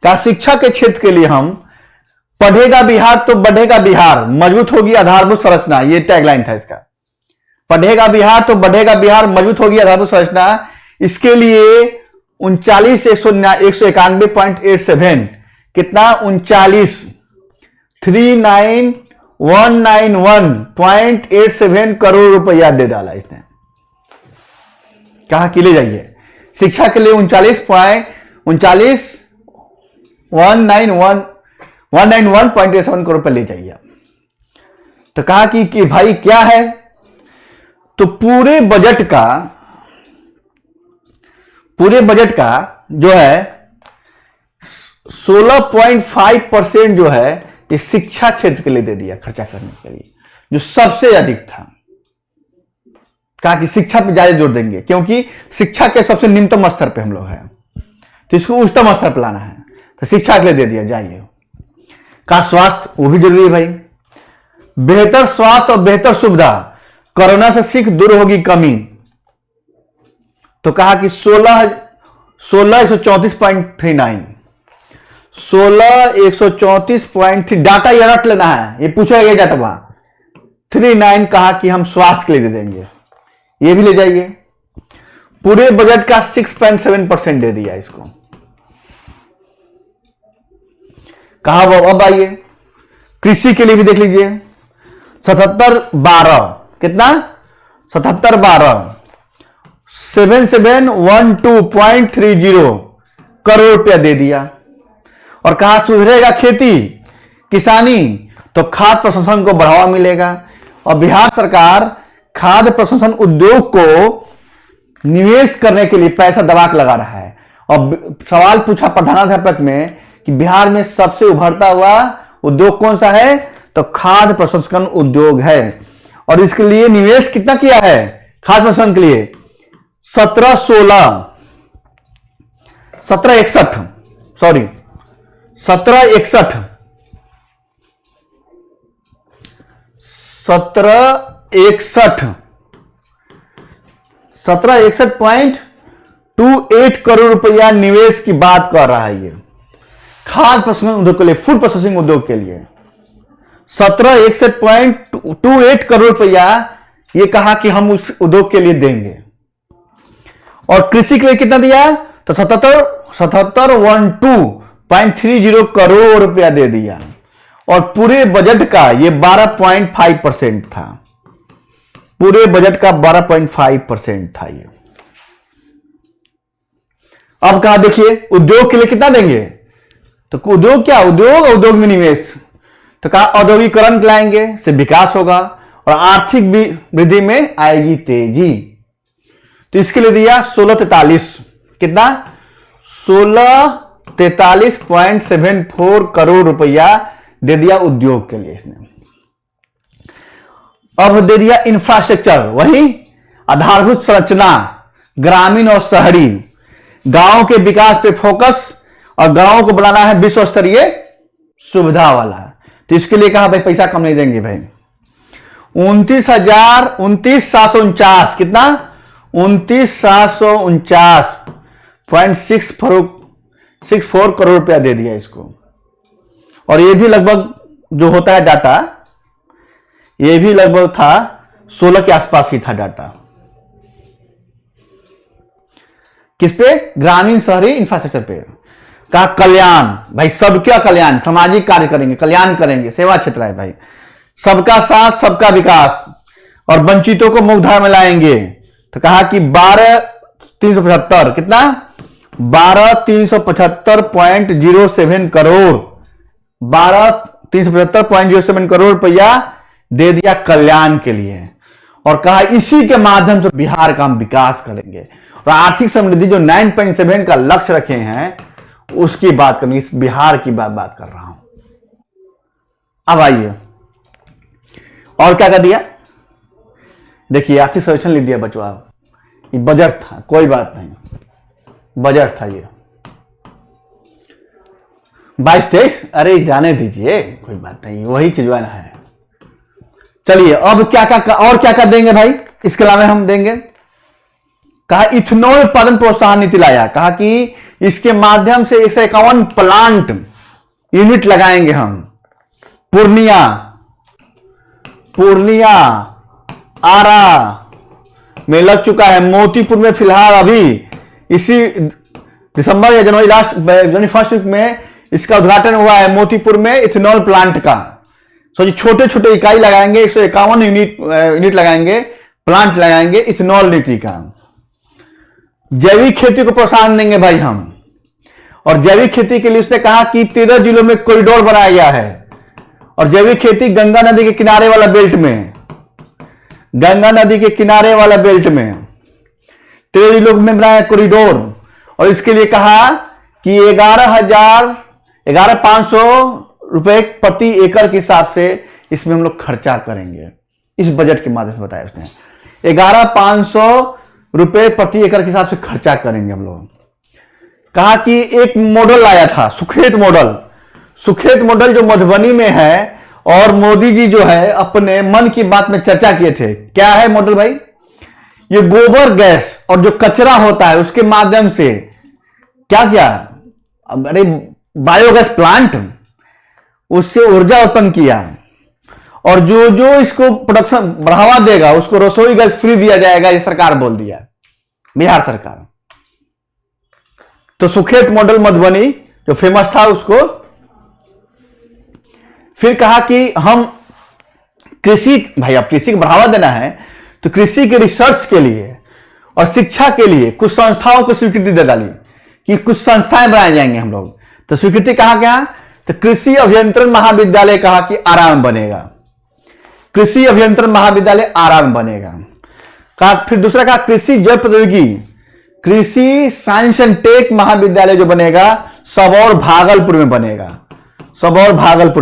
कहा शिक्षा के क्षेत्र के लिए हम पढ़ेगा बिहार तो बढ़ेगा बिहार, मजबूत होगी आधारभूत संरचना, ये टैगलाइन था इसका। पढ़ेगा बिहार तो बढ़ेगा बिहार, मजबूत होगी आधारभूत संरचना। इसके लिए 39,191.87 कितना 39,191.87 करोड़ रुपया दे डाला इसने। कहा कि ले जाइए शिक्षा के लिए 191.87 करोड़ रुपए ले जाइए। तो कहा कि भाई क्या है, तो पूरे बजट का जो है 16.5% जो है ये शिक्षा क्षेत्र के लिए दे दिया खर्चा करने के लिए, जो सबसे अधिक था। कहा कि शिक्षा पे ज्यादा जोर देंगे क्योंकि शिक्षा के सबसे निम्नतम स्तर पे हम लोग हैं, तो इसको उच्चतम स्तर पर लाना है, तो शिक्षा के लिए दे दिया जाइए। कहा स्वास्थ्य वो भी जरूरी है भाई, बेहतर स्वास्थ्य और बेहतर सुविधा, कोरोना से सीख दूर होगी कमी। तो कहा कि 16,134.39 डाटा ये रट लेना है, ये पूछा गया डाटा वहां 39। कहा कि हम स्वास्थ्य के लिए दे देंगे, ये भी ले जाइए। पूरे बजट का 6.7% दे दिया इसको। कहा अब आइए कृषि के लिए भी देख लीजिए 7712 कितना 7712 7712.30 करोड़ रुपया दे दिया। और कहा सुधरेगा खेती किसानी तो खाद्य प्रसंस्करण को बढ़ावा मिलेगा। और बिहार सरकार खाद्य प्रसंस्करण उद्योग को निवेश करने के लिए पैसा दबा के लगा रहा है। और सवाल पूछा प्रधानाध्यापक में कि बिहार में सबसे उभरता हुआ उद्योग कौन सा है, तो खाद्य प्रसंस्करण उद्योग है। और इसके लिए निवेश कितना किया है खाद्य प्रसंस्करण के लिए 1761 1761.28 करोड़ रुपया निवेश की बात कर रहा है ये खाद्य प्रसंस्करण उद्योग के लिए, फूड प्रोसेसिंग उद्योग के लिए 1761.28 करोड़ रुपया ये कहा कि हम उस उद्योग के लिए देंगे। और कृषि के लिए कितना दिया, तो 7712.30 करोड़ रुपया दे दिया। और पूरे बजट का ये 12.5% था, पूरे बजट का 12.5% था ये। अब कहा देखिए उद्योग के लिए कितना देंगे, तो उद्योग क्या, उद्योग में निवेश। तो कहा औद्योगिकरण लाएंगे से विकास होगा और आर्थिक वृद्धि में आएगी तेजी। तो इसके लिए दिया 1643 कितना 1643.74 करोड़ रुपया दे दिया उद्योग के लिए इसने। अब दे दिया इंफ्रास्ट्रक्चर, वही आधारभूत संरचना, ग्रामीण और शहरी, गांव के विकास पे फोकस और गांव को बनाना है विश्व स्तरीय सुविधा वाला। तो इसके लिए कहा भाई पैसा कम नहीं देंगे भाई। 29,749 कितना 29,749.64 करोड़ रुपया दे दिया इसको। और ये भी लगभग जो होता है डाटा, ये भी लगभग था 16 के आसपास ही था डाटा। किस पे, ग्रामीण शहरी इंफ्रास्ट्रक्चर पे। कहा कल्याण, भाई सबका कल्याण, सामाजिक कार्य करेंगे, कल्याण करेंगे, सेवा क्षेत्र है भाई, सबका साथ सबका विकास और वंचितों को मुख्यधारा में लाएंगे। तो कहा कि 12,375 कितना 12,375.07 करोड़ 12,375.07 करोड़ रुपया दे दिया कल्याण के लिए। और कहा इसी के माध्यम से बिहार का हम विकास करेंगे और आर्थिक समृद्धि जो 9.7 का लक्ष्य रखे हैं उसकी बात करनी, इस बिहार की बात कर रहा हूं। अब आइए और क्या कर दिया, देखिए आर्थिक सर्वेक्षण लिख दिया बचवा, ये बजट था, कोई बात नहीं, बजट था ये 22-23, अरे जाने दीजिए कोई बात नहीं, वही चिजवाना है। चलिए अब क्या क्या और क्या क्या देंगे भाई, इसके अलावा हम देंगे, कहा इथेनॉल उत्पादन प्रोत्साहन नीति लाया, कहा कि इसके माध्यम से 151 प्लांट यूनिट लगाएंगे हम। पूर्णिया आरा में लग चुका है, मोतीपुर में फिलहाल अभी इसी दिसंबर या जनवरी फर्स्ट वीक में इसका उद्घाटन हुआ है, मोतीपुर में इथेनॉल प्लांट का। सो छोटे छोटे इकाई लगाएंगे, 151 यूनिट लगाएंगे, प्लांट लगाएंगे इथेनॉल नीति का। जैविक खेती को प्रोत्साहन देंगे भाई हम, और जैविक खेती के लिए उसने कहा कि 13 जिलों में कॉरिडोर बनाया गया है, और जैविक खेती गंगा नदी के किनारे वाला बेल्ट में, गंगा नदी के किनारे वाला बेल्ट में 13 जिलों में बनाया कॉरिडोर, और इसके लिए कहा कि 11,500 रुपए प्रति एकड़ के हिसाब से इसमें हम लोग खर्चा करेंगे। इस बजट के माध्यम से बताया उसने 11,500 रुपए प्रति एकड़ के हिसाब से खर्चा करेंगे हम लोग। कहा कि एक मॉडल लाया था, सुखेत मॉडल जो मधुबनी में है, और मोदी जी जो है अपने मन की बात में चर्चा किए थे। क्या है मॉडल भाई, ये गोबर गैस और जो कचरा होता है उसके माध्यम से क्या किया, अरे बायोगैस प्लांट, उससे ऊर्जा उत्पन्न किया, और जो इसको प्रोडक्शन बढ़ावा देगा उसको रसोई गैस फ्री दिया जाएगा, ये सरकार बोल दिया, बिहार सरकार। तो सुखेत मॉडल मधुबनी जो फेमस था उसको। फिर कहा कि हम कृषि, भाई अब कृषि को बढ़ावा देना है तो कृषि के रिसर्च के लिए और शिक्षा के लिए कुछ संस्थाओं को स्वीकृति दे डाली कि कुछ संस्थाएं बनाए जाएंगे हम लोग। तो स्वीकृति कहा गया, तो कृषि अभियंत्रण महाविद्यालय कहा कि आराम बनेगा, कृषि अभियंत्रण महाविद्यालय आराम बनेगा। कहा फिर दूसरा कहा कृषि जैव प्रौद्योगिकी, कृषि साइंस एंड टेक महाविद्यालय जो बनेगा सबौर भागलपुर में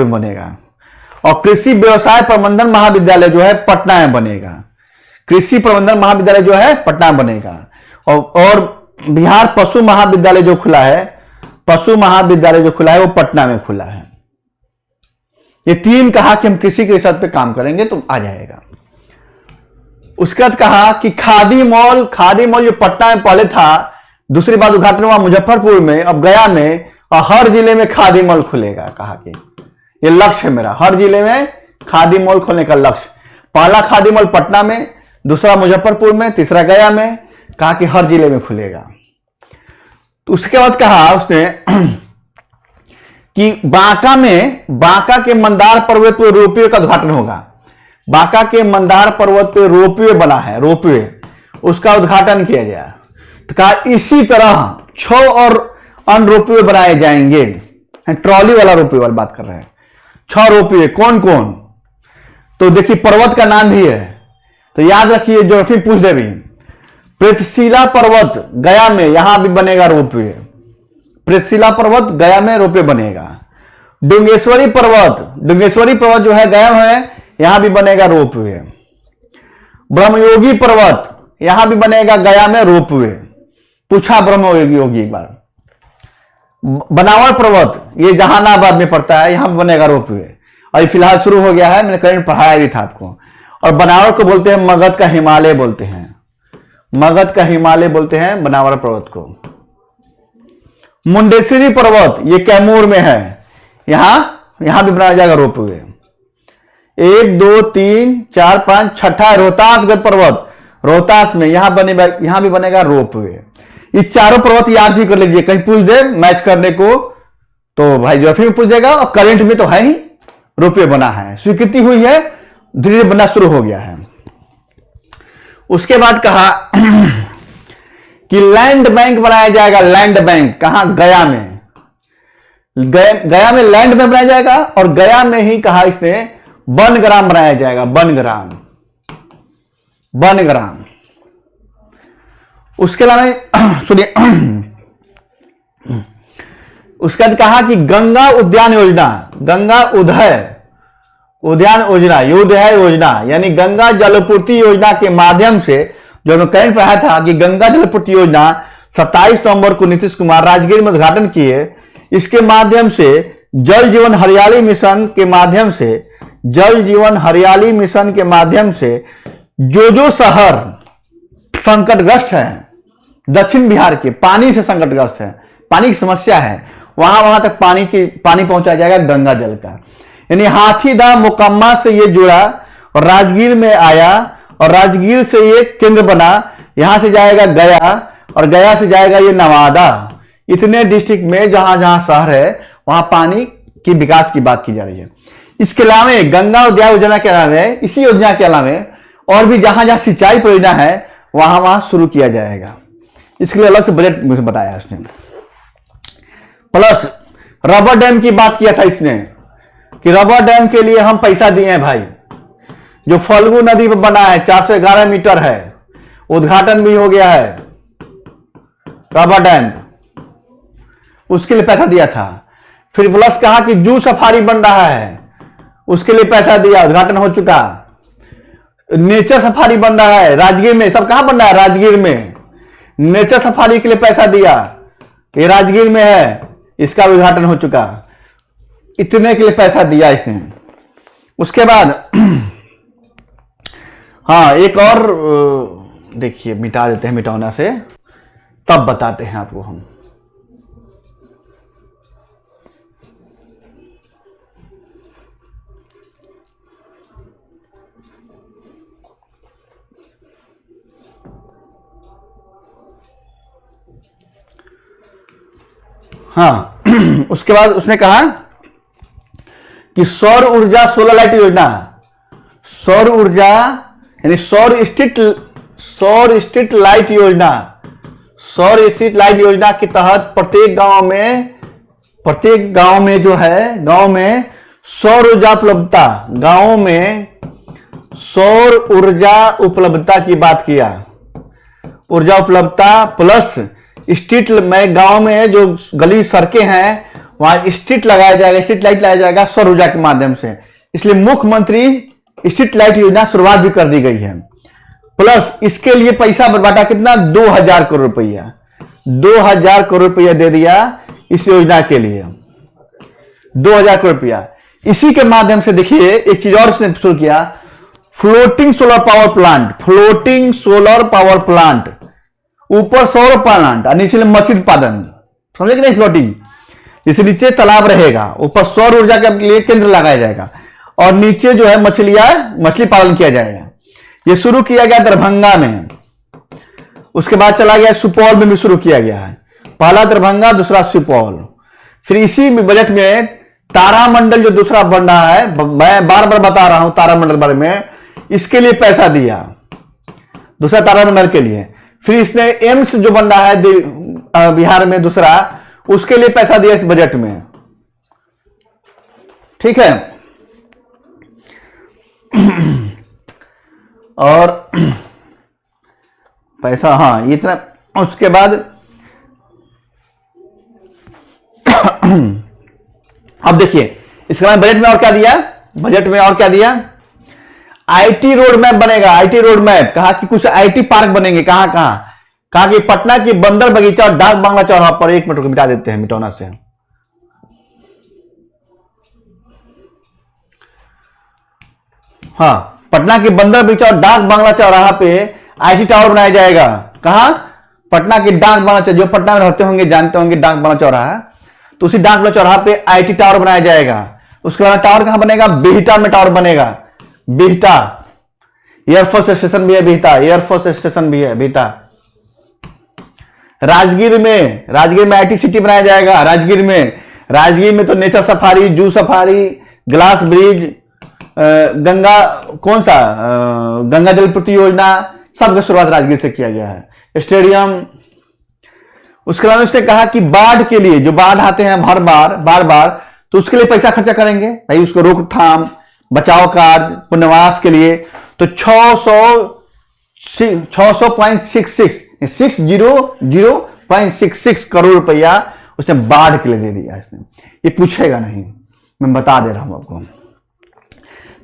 बनेगा, और कृषि व्यवसाय प्रबंधन महाविद्यालय जो है पटना में बनेगा, कृषि प्रबंधन महाविद्यालय जो है पटना में बनेगा, और बिहार पशु महाविद्यालय जो खुला है वो पटना में खुला है। ये 3 कहा कि हम कृषि के रिसर्च पे काम करेंगे तो आ जाएगा। उसके बाद कहा कि खादी मॉल जो पटना में पहले था, दूसरी बार उद्घाटन हुआ मुजफ्फरपुर में, अब गया में, और हर जिले में खादी मॉल खुलेगा। कहा कि ये लक्ष्य है मेरा, हर जिले में खादी मॉल खोलने का लक्ष्य। पहला खादी मॉल पटना में, दूसरा मुजफ्फरपुर में, तीसरा गया में, कहा कि हर जिले में खुलेगा। तो उसके बाद कहा उसने कि बांका के मंदार पर्वत पर रोपवे का उद्घाटन होगा। बांका के मंदार पर्वत पे रोपवे बना है, उसका उद्घाटन किया गया। तो कहा इसी तरह 6 और अन्य रोपवे बनाए जाएंगे, ट्रॉली वाला रोपवे वाली बात कर रहे हैं। 6 रोपवे कौन कौन, तो देखिए पर्वत का नाम भी है, तो याद रखिए, ज्योग्राफी पूछ दे भी। प्रेतशिला पर्वत गया में, यहां भी बनेगा रोपवे, प्रेतशिला पर्वत गया में रोपवे बनेगा। डुंगेश्वरी पर्वत जो है गया में है, यहां भी बनेगा रोपवे। ब्रह्मयोगी पर्वत, यहां भी बनेगा गया में रोपवे, पूछा ब्रह्मयोगी एक बार। बनावल पर्वत, ये जहानाबाद में पड़ता है, यहां भी बनेगा रोपवे, अभी फिलहाल शुरू हो गया है, मैंने कहीं पढ़ाया भी था आपको। और बनावल को बोलते हैं मगध का हिमालय बोलते हैं, बनावल पर्वत को। मुंडेश्वरी पर्वत, ये कैमूर में है, यहां भी बनाया जाएगा रोपवे। 1 2 3 4 5 छठा रोहतासगढ़ पर्वत, रोहतास में, यहां भी बनेगा रोपवे। ये चारों पर्वत याद भी कर लीजिए, कहीं पूछ दे मैच करने को तो भाई ज्योग्राफी में पूछ देगा, और करंट में तो है ही, रोपवे बना है, स्वीकृति हुई है, धीरे धीरे बनना शुरू हो गया है। उसके बाद कहा कि लैंड बैंक बनाया जाएगा, लैंड बैंक कहां, गया में, गया में लैंड बैंक बनाया जाएगा, और गया में ही कहा इसने वनग्राम बनाया जाएगा, वनग्राम। उसके अलावा सुनिए, उसके बाद कहा कि गंगा उद्यान योजना, गंगा उद्यान योजना, युद्ध है योजना, यानी गंगा जलपूर्ति योजना के माध्यम से, जो हमने कहीं पढ़ा था कि गंगा जलपूर्ति योजना 27 नवंबर को नीतीश कुमार राजगीर में उद्घाटन किए। इसके माध्यम से जल जीवन हरियाली मिशन के माध्यम से, जल जीवन हरियाली मिशन के माध्यम से जो शहर संकटग्रस्त है, दक्षिण बिहार के पानी से संकटग्रस्त है, पानी की समस्या है, वहां तक पानी पहुंचाया जाएगा गंगा जल का। यानी हाथीदह मोकामा से ये जुड़ा और राजगीर में आया और राजगीर से ये केंद्र बना, यहां से जाएगा गया और गया से जाएगा ये नवादा। इतने डिस्ट्रिक्ट में जहां जहां शहर है वहां पानी की विकास की बात की जा रही है। इसके अलावा गंगा उद्यान योजना के अलावा, इसी योजना के अलावा और भी जहां जहां सिंचाई परियोजना है वहां शुरू किया जाएगा। इसके लिए अलग से बजट मुझे बताया उसने। प्लस रबर डैम की बात किया था इसने कि रबर डैम के लिए हम पैसा दिए हैं भाई, जो फल्गु नदी पर बना है, 411 मीटर है, उद्घाटन भी हो गया है रबर डैम, उसके लिए पैसा दिया था। फिर प्लस कहा कि जू सफारी बन रहा है, उसके लिए पैसा दिया, उद्घाटन हो चुका। नेचर सफारी बन रहा है राजगीर में, सब कहां बन रहा है? राजगीर में। नेचर सफारी के लिए पैसा दिया, ये राजगीर में है, इसका उद्घाटन हो चुका। इतने के लिए पैसा दिया इसने। उसके बाद हाँ, एक और देखिए, मिटा देते हैं मिटावना से, तब बताते हैं आपको हम। हाँ उसके बाद उसने कहा कि सौर ऊर्जा सोलर लाइट योजना, सौर ऊर्जा यानी सौर स्ट्रीट लाइट योजना, सौर स्ट्रीट लाइट योजना के तहत प्रत्येक गांव में जो है, गांव में सौर ऊर्जा उपलब्धता, गांव में सौर ऊर्जा उपलब्धता की बात किया। ऊर्जा उपलब्धता प्लस स्ट्रीट में, गांव में जो गली सड़कें हैं वहां स्ट्रीट लगाया जाएगा, स्ट्रीट लाइट लगाया जाएगा सौर ऊर्जा के माध्यम से। इसलिए मुख्यमंत्री स्ट्रीट लाइट योजना शुरुआत भी कर दी गई है। प्लस इसके लिए पैसा बांटा कितना? 2000 करोड़ रुपया, 2000 करोड़ रुपया दे दिया इस योजना के लिए, 2000 करोड़ रुपया। इसी के माध्यम से देखिए एक चीज और इसने शुरू किया, floating solar power plant, floating solar power plant, ऊपर सौर प्लांट और नीचे मछली उत्पादन, समझे कि नहीं? फ्लोटिंग, जैसे नीचे तालाब रहेगा, ऊपर सौर ऊर्जा के लिए केंद्र लगाया जाएगा और नीचे जो है मछली पालन किया जाएगा। ये शुरू किया गया दरभंगा में, उसके बाद चला गया सुपौल में भी शुरू किया गया है। पहला दरभंगा, दूसरा सुपौल। फिर इसी बजट में तारामंडल जो दूसरा बन रहा है, मैं बार बार बता रहा हूं तारामंडल बारे में, इसके लिए पैसा दिया, दूसरा तारामंडल के लिए। फिर इसने एम्स जो बन रहा है बिहार में दूसरा, उसके लिए पैसा दिया इस बजट में, ठीक है। और पैसा, हाँ इतना। उसके बाद अब देखिए इसके बाद बजट में और क्या दिया, बजट में और क्या दिया? आईटी रोड मैप बनेगा, आईटी रोड मैप। कहा कि कुछ आईटी पार्क बनेंगे, कहां कहां? कहा कि पटना की बंदर बगीचा और डाक बांग्ला चौराहा पर, एक मिनट को मिटा देते हैं मिटौना से। हाँ, पटना की बंदर बगीचा और डाक बांग्ला चौराहा पे आईटी टावर बनाया जाएगा। कहां? पटना की डाक बांग्ला, जो पटना में रहते होंगे जानते होंगे डाक बांग्ला चौराहा, तो उसी डाक बांग्ला चौराहा पे आईटी टावर बनाया जाएगा। उसके बाद टावर कहां बनेगा? बिहटा में टावर बनेगा, बिहटा। एयरफोर्स स्टेशन भी है बिहटा, एयरफोर्स स्टेशन भी है बिहटा। राजगीर में आईटी सिटी बनाया जाएगा। राजगीर में तो nature safari, zoo safari, glass bridge, Ganga Jalpurti Yojana, सबका शुरुआत राजगीर से किया गया है। स्टेडियम। उसके अलावा उसने कहा कि बाढ़ के लिए, जो बाढ़ आते हैं हर बार, तो उसके लिए पैसा खर्चा करेंगे भाई, उसको रोकथाम, बचाव कार्य, पुनर्वास के लिए। तो 600.66 करोड़ रुपया उसने बाढ़ के लिए दे दिया इसने, ये पूछेगा नहीं, मैं बता दे रहा हूं आपको।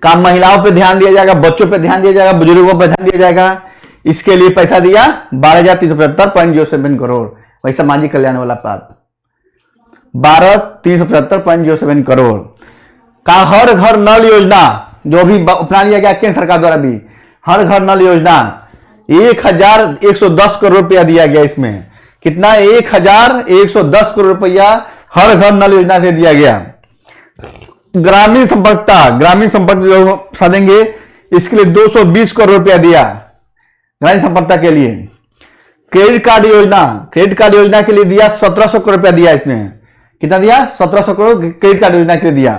काम महिलाओं पे ध्यान दिया जाएगा, बच्चों पे ध्यान दिया जाएगा, बुजुर्गों पे ध्यान दिया जाएगा। इसके लिए पैसा दिया 12,375.07 करोड़। वही सामाजिक कल्याण वाला पात 12,375.07 करोड़ का हर घर नल योजना जो भी अपना लिया गया केंद्र सरकार द्वारा भी, हर घर नल योजना 1,110 करोड़ रुपया दिया गया। इसमें कितना? 1,110 करोड़ रुपया हर घर नल योजना से दिया गया। ग्रामीण संपर्क जो साधेंगे इसके लिए 220 करोड़ रुपया दिया ग्रामीण संपर्कता के लिए। क्रेडिट कार्ड योजना के लिए दिया 1700 करोड़ रुपया दिया। इसमें कितना दिया? 1700 करोड़ क्रेडिट कार्ड योजना के लिए दिया।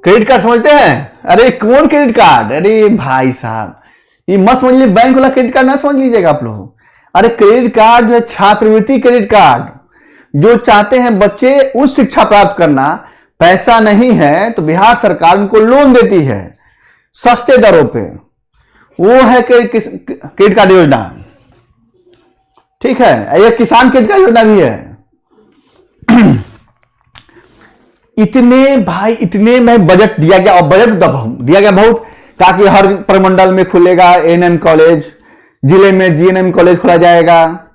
क्रेडिट कार्ड समझते हैं? अरे कौन क्रेडिट कार्ड? अरे भाई साहब, ये मत समझ लीजिए, बैंक वाला क्रेडिट कार्ड ना समझ लीजिएगा आप लोग। अरे क्रेडिट कार्ड जो है छात्रवृत्ति क्रेडिट कार्ड, जो चाहते हैं बच्चे उच्च शिक्षा प्राप्त करना, पैसा नहीं है तो बिहार सरकार उनको लोन देती है सस्ते दरों पे, वो है क्रेडिट कार्ड योजना। ठीक है, ये किसान क्रेडिट कार्ड योजना भी है। इतने में बजट दिया गया, और बजट दिया गया बहुत, ताकि हर प्रमंडल में खुलेगा एएनएम कॉलेज, जिले में जीएनएम कॉलेज खोला जाएगा।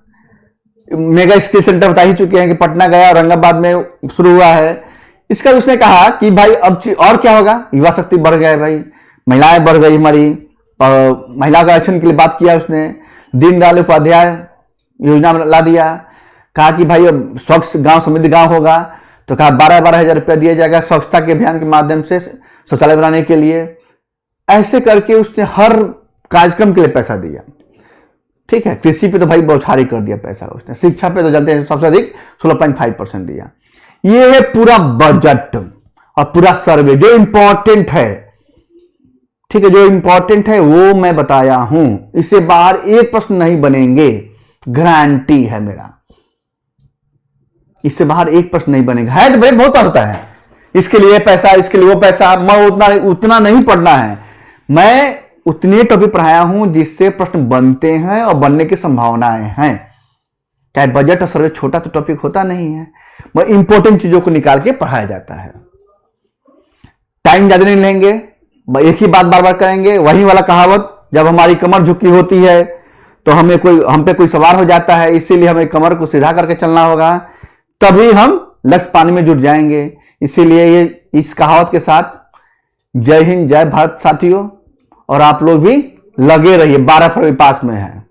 मेगा स्किल सेंटर बता ही चुके हैं कि पटना गया, औरंगाबाद में शुरू हुआ है। इसका उसने कहा कि भाई अब और क्या होगा, युवा शक्ति बढ़ गया है भाई, महिलाएं बढ़ गई हमारी, महिला का आरक्षण के लिए बात किया उसने। दीनदयाल उपाध्याय योजना ला दिया, कहा कि भाई अब स्वच्छ गांव समृद्ध गांव होगा, तो कहा 12-12 हजार रुपया दिया जाएगा स्वच्छता के अभियान के माध्यम से शौचालय बनाने के लिए। ऐसे करके उसने हर कार्यक्रम के लिए पैसा दिया। ठीक है, कृषि पे तो भाई बौछारी कर दिया पैसा उसने। शिक्षा पे तो जानते हैं सबसे अधिक 16.5% दिया। ये है पूरा बजट और पूरा सर्वे जो इंपॉर्टेंट है। ठीक है, जो इंपॉर्टेंट है वो मैं बताया हूं, इससे बाहर एक प्रश्न नहीं बनेंगे, गारंटी है मेरा। इससे बाहर एक प्रश्न नहीं बनेगा। है तो भाई बहुत होता है, इसके लिए पैसा, इसके लिए वो पैसा, मैं उतना नहीं पढ़ना है। मैं उतने टॉपिक पढ़ाया हूं जिससे प्रश्न बनते हैं और बनने की संभावनाएं हैं। चाहे बजट और सर्वे छोटा तो टॉपिक होता नहीं है, मैं इंपॉर्टेंट चीजों को निकाल के पढ़ाया जाता है। टाइम ज्यादा नहीं लेंगे, एक ही बात बार बार करेंगे, वही वाला कहावत, जब हमारी कमर झुकी होती है तो हम पे कोई सवार हो जाता है, इसीलिए हमें कमर को सीधा करके चलना होगा, तभी हम लक्ष्य पाने में जुट जाएंगे। इसीलिए ये इस कहावत के साथ जय हिंद, जय भारत साथियों, और आप लोग भी लगे रहिए। 12 फरवरी पास में है।